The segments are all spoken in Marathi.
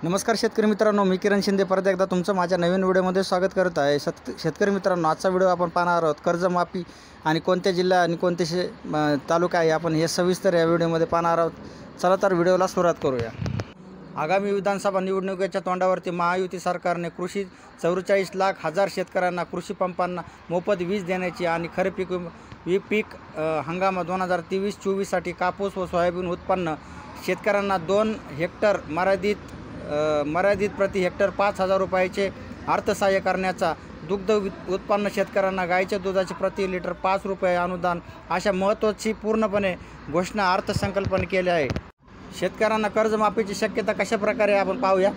नमस्कार शेतकरी मित्रांनो, मी किरण शिंदे परत एकदा तुमचं माझ्या नवीन व्हिडिओमध्ये स्वागत करत आहे। शेतकरी मित्रांनो, आजचा व्हिडिओ आपण पाहणार आहोत कर्जमाफी आणि कोणत्या जिल्हा आणि कोणते तालुका आहे आपण हे सविस्तर या व्हिडिओमध्ये पाहणार आहोत। चला तर व्हिडिओला सुरुवात करूया। आगामी विधानसभा निवडणुकीच्या तोंडावरती महायुती सरकारने कृषी 44,00,000 शेतकऱ्यांना कृषी पंपांना मोफत वीज देण्याची आणि खरीप पीक हंगाम 2023-24 साठी कापूस व सोयाबीन उत्पन्न शेतकऱ्यांना 2 हेक्टर मर्यादित प्रति हेक्टर 5,000 रुपयाचे अर्थसहाय्य करण्याचा, दुग्ध उत्पन्न शेतकऱ्यांना गाईच्या दुधाचे प्रति लिटर 5 रुपये अनुदान अशा महत्त्वाची पूर्णपणे घोषणा अर्थसंकल्पाने केली आहे। शेतकऱ्यांना कर्जमाफीची शक्यता कशा प्रकारे आपण पाहूया,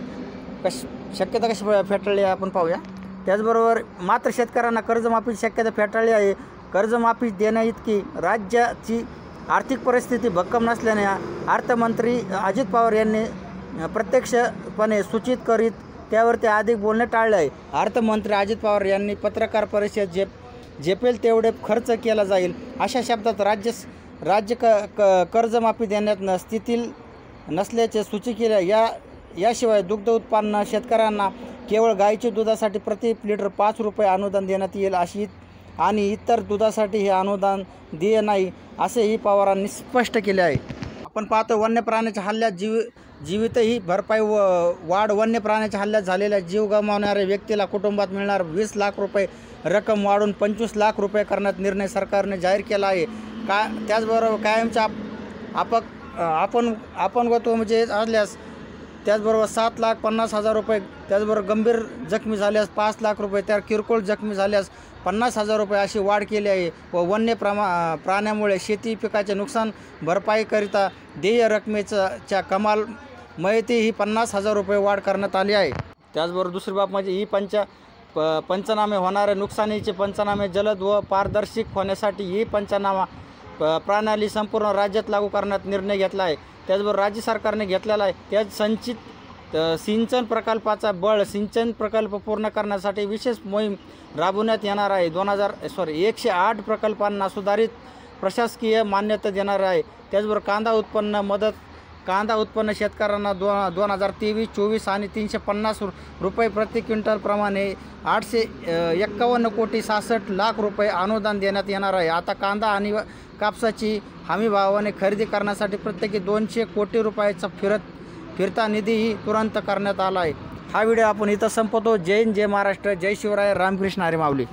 शक्यता कशी फेटाळली आपण पाहूया। त्याचबरोबर मात्र शेतकऱ्यांना कर्जमाफीची शक्यता फेटाळली आहे। कर्जमाफी देण्याइतकी राज्याची आर्थिक परिस्थिती भक्कम नसल्याने अर्थमंत्री अजित पवार यांनी प्रत्यक्षपणे सूचित करीत त्यावरती अधिक बोलणे टाळले आहे। अर्थमंत्री अजित पवार यांनी पत्रकार परिषद झेपेल तेवढे खर्च केला जाईल अशा शब्दात राज्य कर्जमाफी देण्यात स्थितीत नसल्याचे सूचित केले। याशिवाय दुग्ध उत्पन्न शेतकऱ्यांना केवळ गाईच्या दुधासाठी प्रति लिटर 5 रुपये अनुदान देण्यात येईल आणि इतर दुधासाठी हे अनुदान देय नाही असेही पवारांनी स्पष्ट केले आहे। आपण पाहतो वन्य प्राण्याच्या हल्ल्यात जीवितही भरपाई वाढ। वन्य प्राण्याच्या हल्ल्यात झालेल्या जीव गमावणाऱ्या व्यक्तीला कुटुंबात मिळणार 20 लाख रुपये रक्कम वाढून 25 लाख रुपये करण्यात निर्णय सरकारने जाहीर केला आहे। त्याचबरोबर कायमच्या अपंगत्व म्हणजे असल्यास त्याचबरोबर 7,50,000 रुपये, त्याचबरोबर गंभीर जखमी झाल्यास 5 लाख रुपये, तर किरकोळ जखमी झाल्यास 50,000 रुपये अशी वाढ केली आहे। व वन्य प्राण्यामुळे शेती पिकाचे नुकसान भरपाईकरिता देय रकमेच्या कमाल मयतेही 50,000 रुपये वाढ करण्यात आली आहे। त्याचबरोबर दुसरी बाब म्हणजे ही पंचनामे होणारे नुकसानीचे पंचनामे जलद व पारदर्शक होण्यासाठी ही पंचनामा प्रणाली संपूर्ण राज्यात लागू करण्यात निर्णय घेतला आहे। त्याचबरोबर राज्य सरकारने घेतलेला आहे। त्याच संचित सिंचन प्रकल्पाचा सिंचन प्रकल्प पूर्ण करण्यासाठी विशेष मोहीम राबवण्यात येणार आहे। 108 प्रकल्पांना सुधारित प्रशासकीय मान्यता देणार आहे। त्याचबरोबर कांदा उत्पन्न शेतकऱ्यांना 2023-24 आणि 350 रुपये प्रति क्विंटल प्रमाणे 851 कोटी 66 लाख रुपये अनुदान देण्यात येणार आहे। आता कांदा आणि कापसाची हमी भावाने खरेदी करण्यासाठी प्रत्येकी 200 कोटी रुपयाचा फिरता निधीही तुरंत करण्यात आला आहे। हा व्हिडिओ आपण इथं संपवतो। जय हिंद, जय महाराष्ट्र, जय शिवराय, रामकृष्ण हरी माऊली।